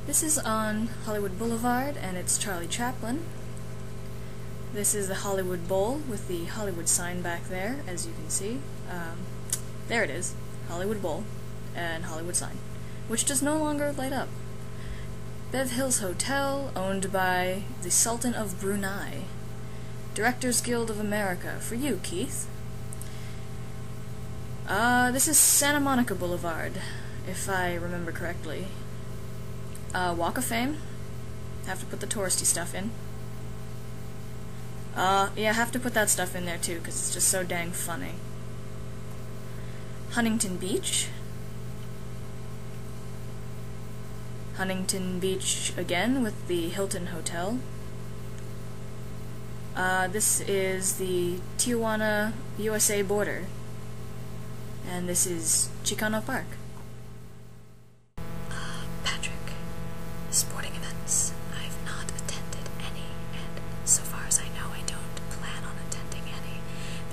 This is on Hollywood Boulevard, and it's Charlie Chaplin. This is the Hollywood Bowl with the Hollywood sign back there, as you can see. There it is, Hollywood Bowl and Hollywood sign, which does no longer light up. Bev Hills Hotel, owned by the Sultan of Brunei. Directors Guild of America, for you, Keith. This is Santa Monica Boulevard, if I remember correctly. Walk of Fame. Have to put the touristy stuff in. Yeah, have to put that stuff in there too, because it's just so dang funny. Huntington Beach. Huntington Beach again with the Hilton Hotel. This is the Tijuana, USA border. And this is Chicano Park. Patrick, sporting events. I've not attended any, and so far as I know, I don't plan on attending any,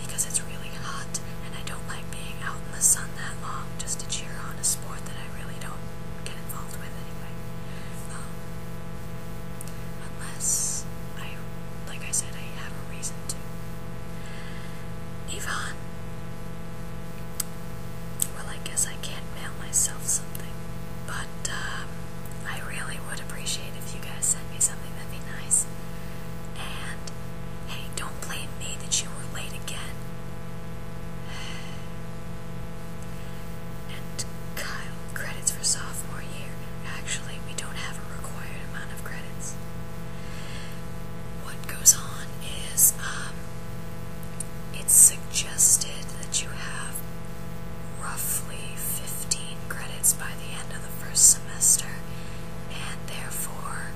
because it's really hot, and I don't like being out in the sun that long just to cheer on a sport that I really don't get involved with anyway. Unless like I said, I have a reason to. Yvonne. Well, I guess I can't mail myself something, but I really would appreciate if you guys sent me something. That'd be nice. And hey, don't blame me that you were late again. And Kyle, credits for sophomore year. Actually, we don't have a required amount of credits. What goes on is it's suggested that you have roughly 15 credits by the end of the first semester, and therefore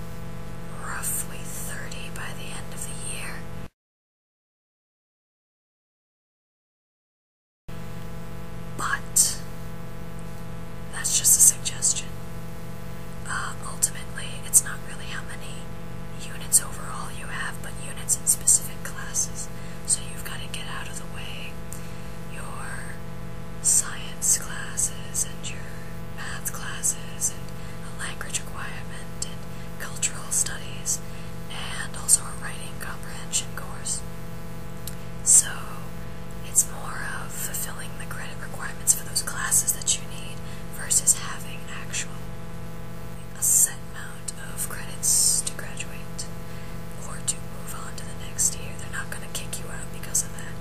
roughly 30 by the end of the year. But that's just a suggestion. Ultimately, it's not really how many units overall you have, but units in specific classes. So you've got to get out of the way your science classes and your math classes and a language requirement and cultural studies and also a writing comprehension course. So it's more of fulfilling the credit requirements for those classes that you need versus having a set amount of credits to graduate or to move on to the next year. They're not going to kick you out because of that.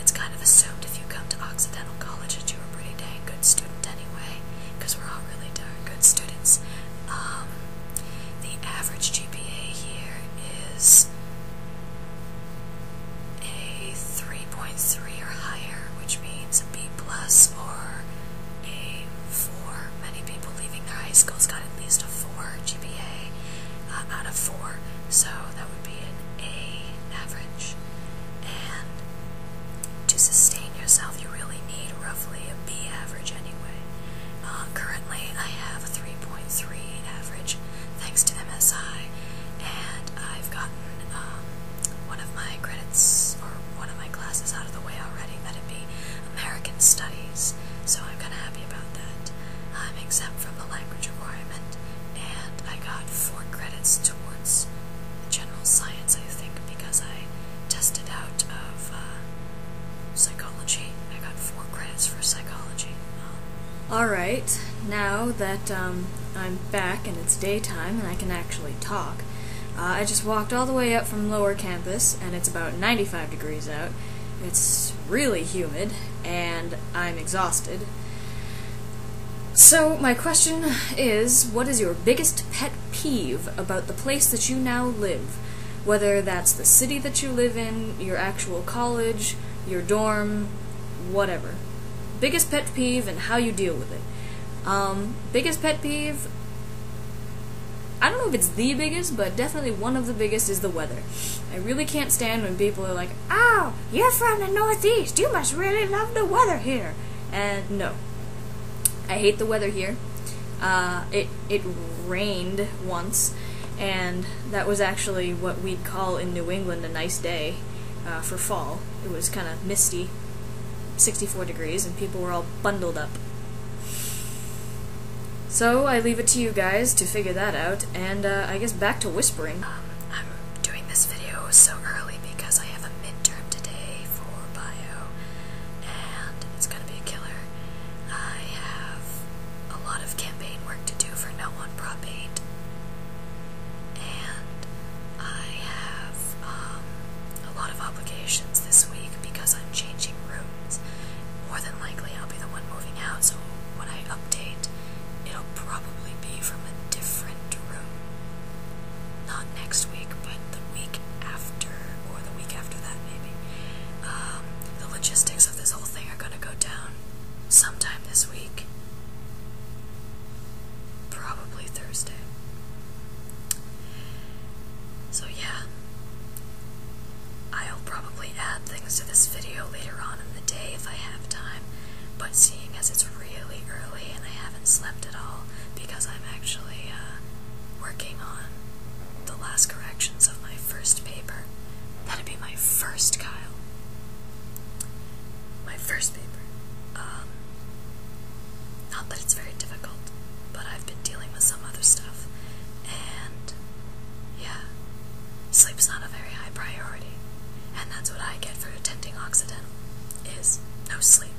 It's kind of assumed if you come to Occidental College that you're a pretty dang good student anyway, because we're all really darn good students. The average GPA here is a 3.3 or higher, which means a B plus or a 4. Many people leaving their high schools got at least a 4 GPA out of 4, so that would be an A average. And to sustain yourself, you really need roughly a B average anyway. Currently, I have a 3.3 average, thanks to MSI, and I've gotten one of my credits, or one of my classes out of the way already. That'd be American Studies, so I'm kind of happy about that. I'm exempt from the language requirement, and I got 4 credits towards general science, I think, because I tested out of psychology. I got 4 credits for psychology. Alright, now that I'm back and it's daytime and I can actually talk, I just walked all the way up from lower campus, and it's about 95 degrees out. It's really humid, and I'm exhausted. So, my question is, what is your biggest pet peeve about the place that you now live? Whether that's the city that you live in, your actual college, your dorm, whatever. Biggest pet peeve and how you deal with it. Biggest pet peeve, I don't know if it's the biggest, but definitely one of the biggest is the weather. I really can't stand when people are like, "Oh, you're from the Northeast, you must really love the weather here." And no. I hate the weather here. It rained once, and that was actually what we'd call in New England a nice day for fall. It was kind of misty, 64 degrees, and people were all bundled up. So I leave it to you guys to figure that out, and I guess back to whispering. I'm doing this video so early because I have a midterm today for bio, and it's gonna be a killer. I have a lot of campaign work to do for No on Prop 8, and I have a lot of obligations this week because I'm changing rooms. More than likely I'll be the one moving out, so when I update, it'll probably be from a different room. Not next week, but the week after, or the week after that maybe. The logistics of this whole thing are gonna go down sometime this week. Probably Thursday. So yeah, I'll probably add things to this video later on in the day if I have time, but seeing as it's really early and I haven't slept at all because I'm actually working on the last corrections of my first paper. That'd be my first, Kyle. My first paper. Not that it's very difficult, but I've been dealing with some other stuff, and yeah, sleep's not a very high priority, and that's what I get for attending Occidental, is no sleep.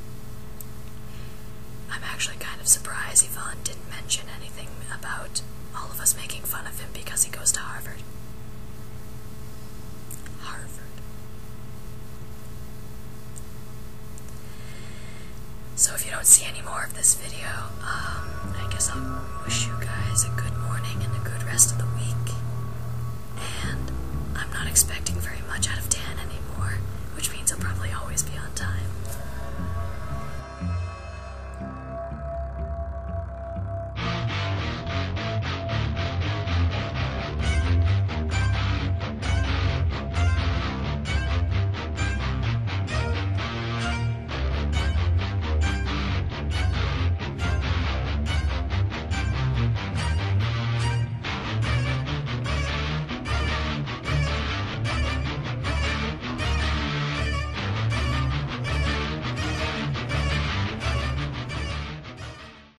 I'm actually kind of surprised Yvonne didn't mention anything about all of us making fun of him because he goes to Harvard. Harvard. So if you don't see any more of this video, I guess I'll wish you guys a good morning and a good rest of the week. And I'm not expecting very much out of